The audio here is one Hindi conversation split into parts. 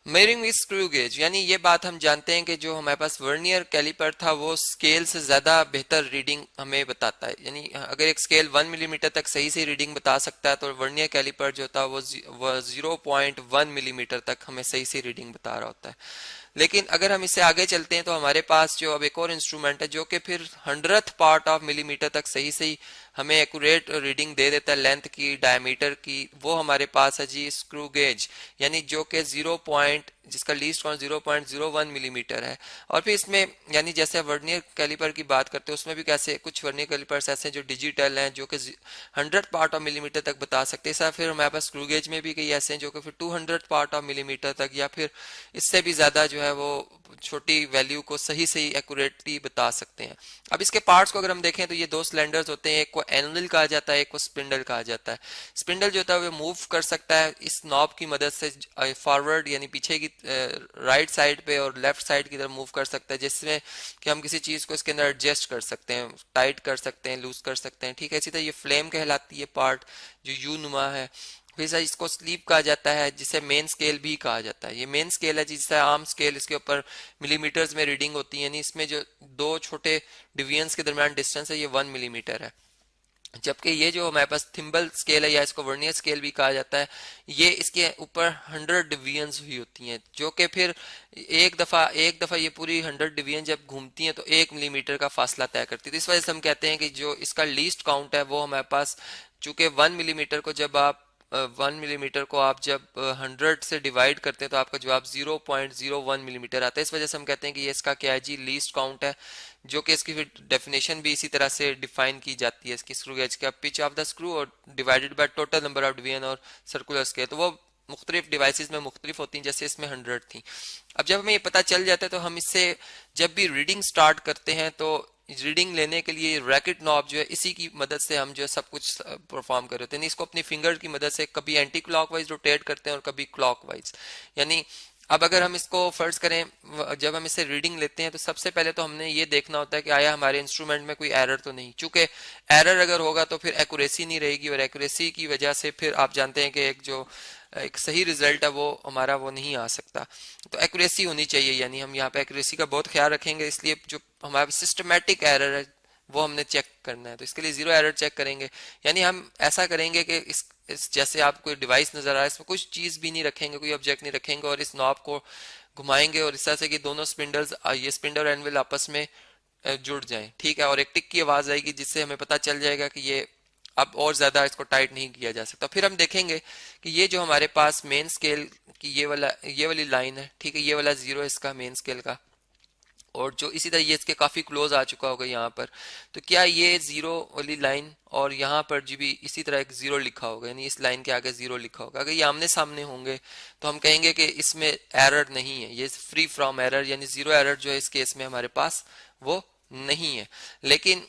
मेयरिंग विद स्क्रू गेज, यानी ये बात हम जानते हैं कि जो हमारे पास वर्नियर कैलिपर था वो स्केल से ज़्यादा बेहतर रीडिंग हमें बताता है। यानी अगर एक स्केल 1 मिलीमीटर तक सही से रीडिंग बता सकता है तो वर्नियर कैलिपर जो था वो 0.1 मिलीमीटर तक हमें सही से रीडिंग बता रहा होता है। लेकिन अगर हम इससे आगे चलते हैं तो हमारे पास जो अब एक और इंस्ट्रूमेंट है जो कि फिर 100th पार्ट ऑफ मिलीमीटर तक सही सही हमें एक्यूरेट रीडिंग दे देता है लेंथ की, डायमीटर की। वो हमारे पास है जी स्क्रू गेज, यानी जो कि जिसका लीस्ट काउंट 0.01 मिलीमीटर है। और फिर इसमें यानी जैसे वर्नियर कैलिपर की बात करते हैं उसमें भी कैसे कुछ वर्नियर कैलिपर्स ऐसे हैं जो डिजिटल हैं जो कि 100th पार्ट ऑफ मिलीमीटर तक बता सकते हैं। ऐसा फिर हमारे पास स्क्रू गेज में भी कई ऐसे हैं जो कि फिर 200th पार्ट ऑफ मिलीमीटर तक या फिर इससे भी ज्यादा जो है वो छोटी वैल्यू को सही सही एक्यूरेटली बता सकते हैं। अब इसके पार्ट्स को अगर हम देखें तो ये दो सिलेंडर्स होते हैं, एक को एनल कहा जाता है, एक को स्पिंडल कहा जाता है। स्पिंडल जो होता है वो मूव कर सकता है इस नॉब की मदद से फॉरवर्ड यानी पीछे की राइट साइड पे और लेफ्ट साइड की तरफ मूव कर सकता है, जिसमें कि हम किसी चीज को इसके अंदर एडजस्ट कर सकते हैं, टाइट कर सकते हैं, लूज कर सकते हैं। ठीक है, इसी तरह ये फ्लेम कहलाती है पार्ट जो यू नुमा है। फिर सर इसको स्लीप कहा जाता है जिसे मेन स्केल भी कहा जाता है। ये मेन स्केल है जिससे आम स्केल इसके ऊपर मिलीमीटर्स में रीडिंग होती है, यानी इसमें जो दो छोटे डिवीजन्स के दरमियान डिस्टेंस है ये 1 मिलीमीटर है। जबकि ये जो हमारे पास थिम्बल स्केल है या इसको वर्नियर स्केल भी कहा जाता है, ये इसके ऊपर 100 डिवीजन्स हुई होती हैं जो कि फिर एक दफा ये पूरी 100 डिवीजन जब घूमती हैं तो 1 मिलीमीटर का फासला तय करती है। तो इस वजह से हम कहते हैं कि जो इसका लीस्ट काउंट है वो हमारे पास चूंकि 1 मिलीमीटर को आप जब 100 से डिवाइड करते हैं तो आपका जवाब 0.01 मिलीमीटर आता है। इस वजह से हम कहते हैं कि ये इसका क्या है जी लीस्ट काउंट है, जो कि इसकी फिर डेफिनेशन भी इसी तरह से डिफाइन की जाती है इसकी स्क्रू गेज का पिच ऑफ द स्क्रू और divided by total number of division और सर्कुलर स्केल। तो वो मुख्तलिफ डिवाइसेस में मुख्तलिफ होती हैं, जैसे इसमें 100 थी। अब जब हमें ये पता चल जाता है तो हम इससे जब भी रीडिंग स्टार्ट करते हैं तो रीडिंग लेने के लिए रैकेट नॉब जो है इसी की मदद से हम जो है सब कुछ परफॉर्म कर रहे होते हैं। इसको अपनी फिंगर की मदद से कभी एंटी क्लॉकवाइज रोटेट करते हैं और कभी क्लॉकवाइज। यानी अब अगर हम इसको फर्ज करें जब हम इसे रीडिंग लेते हैं तो सबसे पहले तो हमने ये देखना होता है कि आया हमारे इंस्ट्रूमेंट में कोई एरर तो नहीं। चूंकि एरर अगर होगा तो फिर एक्यूरेसी नहीं रहेगी और एक्यूरेसी की वजह से फिर आप जानते हैं कि एक सही रिजल्ट है वो हमारा वो नहीं आ सकता। तो एक्यूरेसी होनी चाहिए, यानी हम यहाँ पे एक्यूरेसी का बहुत ख्याल रखेंगे। इसलिए जो हमारा सिस्टमेटिक एरर है वो हमने चेक करना है, तो इसके लिए जीरो एरर चेक करेंगे। यानी हम ऐसा करेंगे कि इस जैसे आपको कोई डिवाइस नजर आ रहा है इसमें कुछ चीज भी नहीं रखेंगे, कोई ऑब्जेक्ट नहीं रखेंगे और इस नॉब को घुमाएंगे और इस तरह से कि दोनों स्पिंडल्स ये स्पिंडल और एनविल आपस में जुड़ जाएं। ठीक है, और एक टिक की आवाज आएगी जिससे हमें पता चल जाएगा कि ये अब और ज्यादा इसको टाइट नहीं किया जा सकता। फिर हम देखेंगे कि ये जो हमारे पास मेन स्केल की ये वाली लाइन है, ठीक है, ये वाला जीरो है इसका मेन स्केल का, और जो इसी तरह ये इसके काफी क्लोज आ चुका होगा यहाँ पर। तो क्या ये जीरो वाली लाइन और यहाँ पर जी भी इसी तरह एक जीरो लिखा होगा, यानी इस लाइन के आगे जीरो लिखा होगा, अगर ये आमने सामने होंगे तो हम कहेंगे कि इसमें एरर नहीं है, ये फ्री फ्रॉम एरर, यानी जीरो एरर जो है इस केस में हमारे पास वो नहीं है। लेकिन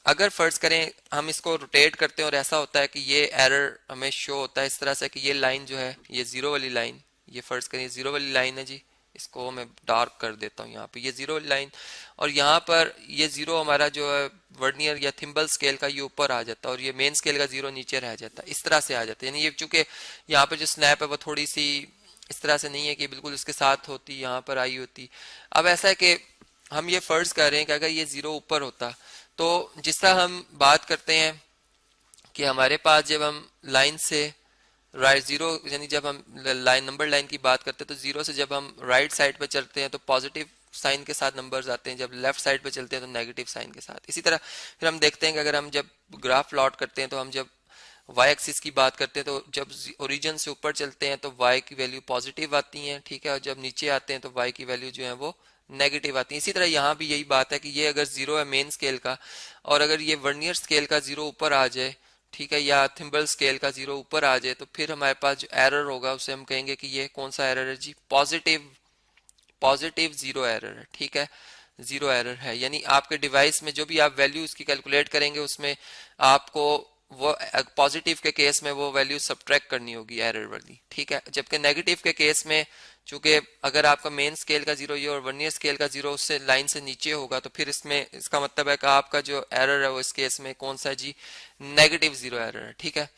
अगर फर्ज करें हम इसको रोटेट करते हैं और ऐसा होता है कि ये एरर हमें शो होता है इस तरह से कि ये लाइन जो है ये जीरो वाली लाइन, ये फर्ज करें जीरो वाली लाइन है जी, इसको मैं डार्क कर देता हूँ, यहाँ पे ये जीरो लाइन और यहाँ पर ये जीरो हमारा जो है वर्नियर या थिम्बल स्केल का ये ऊपर आ जाता है और ये मेन स्केल का जीरो नीचे रह जाता है, इस तरह से आ जाता है। यानी ये चूंकि यहाँ पे जो स्नैप है वो थोड़ी सी इस तरह से नहीं है कि बिल्कुल इसके साथ होती, यहाँ पर आई होती। अब ऐसा है कि हम ये फर्ज कर रहे हैं कि अगर ये जीरो ऊपर होता तो जिस तरह हम बात करते हैं कि हमारे पास जब हम लाइन से राइट जीरो यानी जब हम लाइन नंबर लाइन की बात करते हैं तो जीरो से जब हम राइट साइड पे चलते हैं तो पॉजिटिव साइन के साथ नंबर्स आते हैं, जब लेफ्ट साइड पे चलते हैं तो नेगेटिव साइन के साथ। इसी तरह फिर हम देखते हैं कि अगर हम जब ग्राफ प्लॉट करते हैं तो हम जब वाई एक्सिस की बात करते हैं तो जब ओरिजिन से ऊपर चलते हैं तो वाई की वैल्यू पॉजिटिव आती है, ठीक है, और जब नीचे आते हैं तो वाई की वैल्यू जो है वो नेगेटिव आती है। इसी तरह यहाँ भी यही बात है कि ये अगर जीरो है मेन स्केल का और अगर ये वर्नियर स्केल का जीरो ऊपर आ जाए, ठीक है, या थिम्बल स्केल का जीरो ऊपर आ जाए तो फिर हमारे पास जो एरर होगा उसे हम कहेंगे कि ये कौन सा एरर है जी, पॉजिटिव जीरो एरर है। ठीक है, जीरो एरर है, यानी आपके डिवाइस में जो भी आप वैल्यू इसकी कैलकुलेट करेंगे उसमें आपको वो पॉजिटिव के केस में वो वैल्यू सब्ट्रैक्ट करनी होगी एरर वाली, ठीक है। जबकि नेगेटिव के केस में चूंकि अगर आपका मेन स्केल का जीरो ये और वर्नियर स्केल का जीरो उससे लाइन से नीचे होगा तो फिर इसमें इसका मतलब है कि आपका जो एरर है वो इस केस में कौन सा है जी, नेगेटिव जीरो एरर है। ठीक है,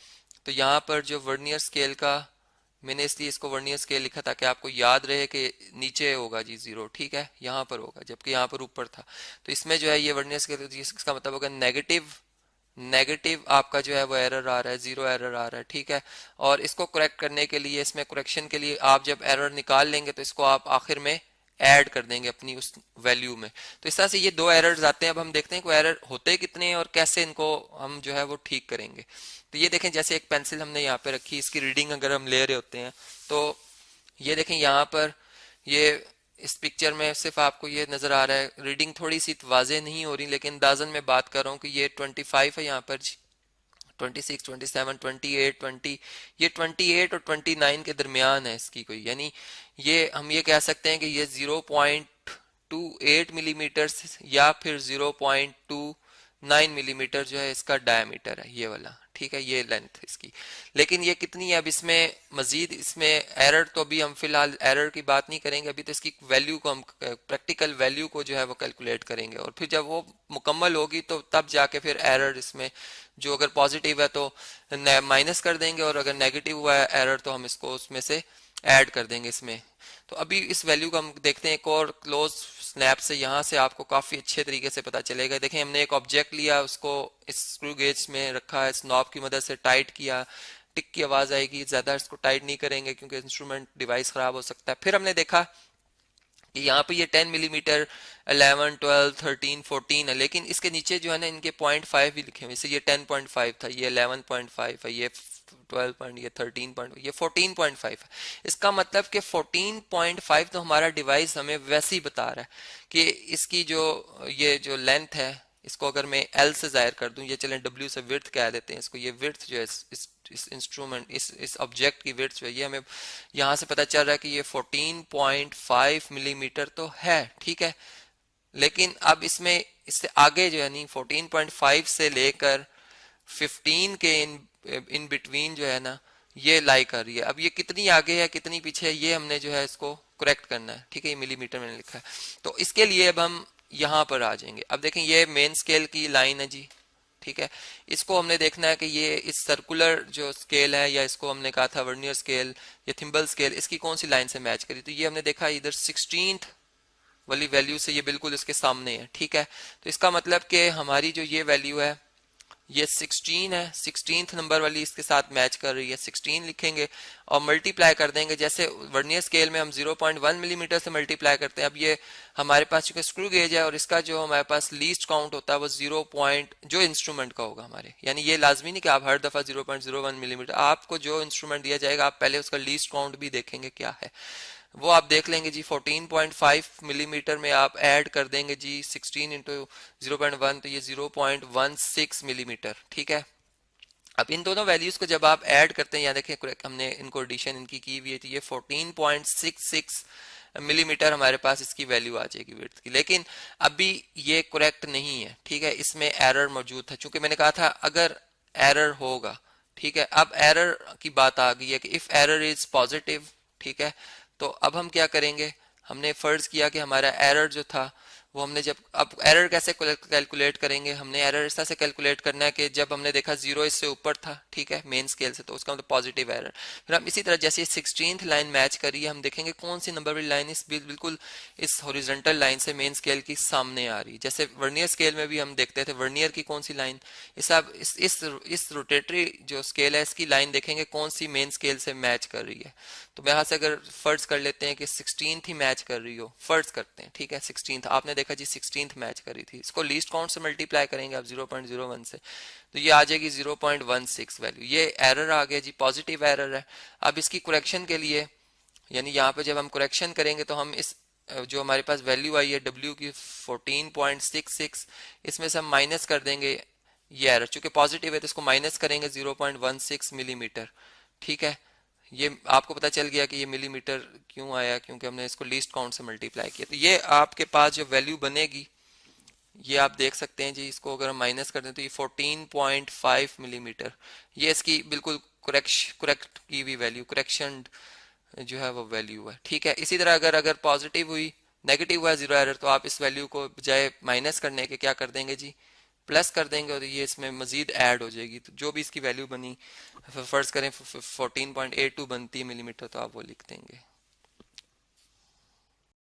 तो यहाँ पर जो वर्नियर स्केल का मैंने इसलिए इसको वर्नियर स्केल लिखा ताकि आपको याद रहे कि नीचे होगा जी जीरो, ठीक है, यहाँ पर होगा जबकि यहाँ पर ऊपर था। तो इसमें जो है ये वर्नियर स्केल, इसका मतलब होगा नेगेटिव, नेगेटिव आपका जो है वो एरर आ रहा है, जीरो एरर आ रहा है, ठीक है। और इसको करेक्ट करने के लिए, इसमें करेक्शन के लिए आप जब एरर निकाल लेंगे तो इसको आप आखिर में ऐड कर देंगे अपनी उस वैल्यू में। तो इस तरह से ये दो एरर्स आते हैं। अब हम देखते हैं कि एरर होते कितने हैं और कैसे इनको हम जो है वो ठीक करेंगे। तो ये देखें, जैसे एक पेंसिल हमने यहाँ पे रखी, इसकी रीडिंग अगर हम ले रहे होते हैं तो ये देखें यहाँ पर, ये इस पिक्चर में सिर्फ आपको ये नजर आ रहा है, रीडिंग थोड़ी सी वाजे नहीं हो रही, लेकिन अंदाजन में बात कर रहा हूँ कि ये 25 है यहाँ पर, 26, 27, 28, 20, ये 28 और 29 के दरमियान है इसकी कोई, यानी ये हम ये कह सकते हैं कि ये 0.28 मिलीमीटर या फिर 0.29 मिलीमीटर जो है इसका डायमीटर है, ये वाला, ठीक है, ये लेंथ इसकी। लेकिन ये कितनी है, अब इसमें मजीद, इसमें एरर तो अभी हम फिलहाल एरर की बात नहीं करेंगे, अभी तो इसकी वैल्यू को हम, प्रैक्टिकल वैल्यू को जो है वो कैलकुलेट करेंगे, और फिर जब वो मुकम्मल होगी तो तब जाके फिर एरर इसमें जो अगर पॉजिटिव है तो माइनस कर देंगे, और अगर नेगेटिव हुआ है एरर तो हम इसको उसमें से ऐड कर देंगे इसमें। तो अभी इस वैल्यू को हम देखते हैं एक और क्लोज स्नैप से, यहाँ से आपको काफी अच्छे तरीके से पता चलेगा। देखें, हमने एक ऑब्जेक्ट लिया, उसको इस स्क्रू गेज में रखा है, इस नॉब की मदद से टाइट किया, टिक की आवाज आएगी, ज्यादा इसको टाइट नहीं करेंगे क्योंकि इंस्ट्रूमेंट डिवाइस खराब हो सकता है। फिर हमने देखा कि यहाँ पे ये 10 मिलीमीटर, 11, 12, 13, 14 है, लेकिन इसके नीचे जो है ना इनके 0.5 भी लिखे हुए, जैसे ये 10.5 था, ये 11.5 है, ये 12 पॉइंट, ये 13 पॉइंट, ये 14.5 है। इसका मतलब कि 14.5 तो हमारा डिवाइस हमें वैसे ही बता रहा है कि इसकी जो ये जो लेंथ है, इसको अगर मैं L से जाहिर कर दूं, ये चलें W से विड्थ कह देते हैं इसको, ये विड्थ जो है इस इंस्ट्रूमेंट, इस ऑब्जेक्ट की विड्थ जो है, ये हमें यहाँ से पता चल रहा है कि ये 14.5 मिलीमीटर तो है, ठीक है। लेकिन अब इसमें इससे आगे जो है नहीं, 14.5 से लेकर 15 के इन बिटवीन जो है ना ये लाई कर रही है। अब ये कितनी आगे है कितनी पीछे है, ये हमने जो है इसको करेक्ट करना है, ठीक है, ये मिलीमीटर मैंने लिखा है। तो इसके लिए अब हम यहाँ पर आ जाएंगे। अब देखें, ये मेन स्केल की लाइन है जी, ठीक है। इसको हमने देखना है कि ये इस सर्कुलर जो स्केल है, या इसको हमने कहा था वर्नियर स्केल या थिम्बल स्केल, इसकी कौन सी लाइन से मैच करी। तो ये हमने देखा इधर 16th वाली वैल्यू से ये बिल्कुल इसके सामने है, ठीक है। तो इसका मतलब कि हमारी जो ये वैल्यू है ये 16 है, 16th नंबर वाली इसके साथ मैच कर रही है, 16 लिखेंगे और मल्टीप्लाई कर देंगे। जैसे वर्नियर स्केल में हम 0.1 मिलीमीटर से मल्टीप्लाई करते हैं, अब ये हमारे पास चूंकि स्क्रू गेज है और इसका जो हमारे पास लीस्ट काउंट होता है वो 0 पॉइंट जो इंस्ट्रूमेंट का होगा हमारे, यानी ये लाजमी नहीं कि आप हर दफा 0.01 मिलीमीटर, आपको जो इंस्ट्रूमेंट दिया जाएगा आप पहले उसका लीस्ट काउंट भी देखेंगे क्या है, वो आप देख लेंगे जी। 14.5 मिलीमीटर में आप ऐड कर देंगे जी 16 इंटू 0.1, तो ये 0.16 मिलीमीटर, ठीक है। अब इन दोनों वैल्यूज को जब आप ऐड करते हैं, यहाँ देखें हमने इनको एडिशन इनकी की हुई है, तो ये 14.66 मिलीमीटर हमारे पास इसकी वैल्यू आ जाएगी विड्थ की। लेकिन अभी ये करेक्ट नहीं है, ठीक है, इसमें एरर मौजूद था, चूंकि मैंने कहा था अगर एरर होगा, ठीक है। अब एरर की बात आ गई है कि इफ एरर इज पॉजिटिव, ठीक है, तो अब हम क्या करेंगे, हमने फर्ज किया कि हमारा एरर जो था वो हमने जब, अब एरर कैसे कैलकुलेट करेंगे, हमने एरर इस तरह से कैलकुलेट करना है कि जब हमने देखा जीरो इससे ऊपर था, ठीक है, मेन स्केल से, तो उसका मतलब पॉजिटिव एरर। फिर हम इसी तरह जैसे 16th लाइन मैच करी है, हम देखेंगे कौन सी नंबर वाली लाइन इस बिल्कुल इस हॉरिजॉन्टल लाइन से मेन स्केल की सामने आ रही है। जैसे वर्नियर स्केल में भी हम देखते थे वर्नियर की कौन सी लाइन, इस रोटेटरी जो स्केल है इसकी लाइन देखेंगे कौन सी मेन स्केल से मैच कर रही है। तो यहाँ से अगर फर्ज कर लेते हैं कि 16th ही मैच कर रही हो, फर्ज करते हैं, ठीक है, 16th आपने देखा जी 16th मैच करी थी, इसको लीस्ट काउंट से मल्टीप्लाई करेंगे आप 0.01 से, तो ये आ जाएगी 0.16 वैल्यू। ये एरर आ गया जी, पॉजिटिव एरर है। अब इसकी करेक्शन के लिए, यानी यहाँ पे जब हम करेक्शन करेंगे तो हम इस जो हमारे पास वैल्यू आई है W की 14.66, इसमें से हम माइनस कर देंगे ये एरर, चूंकि पॉजिटिव है तो इसको माइनस करेंगे 0.16 मिलीमीटर, ठीक है। ये आपको पता चल गया कि ये मिलीमीटर क्यों आया, क्योंकि हमने इसको लीस्ट काउंट से मल्टीप्लाई किया। तो ये आपके पास जो वैल्यू बनेगी ये आप देख सकते हैं जी, इसको अगर हम माइनस कर दें तो ये 14.5 मिलीमीटर, ये इसकी बिल्कुल करेक्ट की हुई वैल्यू, करेक्शन जो है वो वैल्यू है, ठीक है। इसी तरह अगर पॉजिटिव हुई, नेगेटिव हुआ जीरो एरर, तो आप इस वैल्यू को बजाय माइनस करने के क्या कर देंगे जी, प्लस कर देंगे और ये इसमें मजीद ऐड हो जाएगी, तो जो भी इसकी वैल्यू बनी, फर्ज करें 14.82 बनती है मिलीमीटर, तो आप वो लिख देंगे।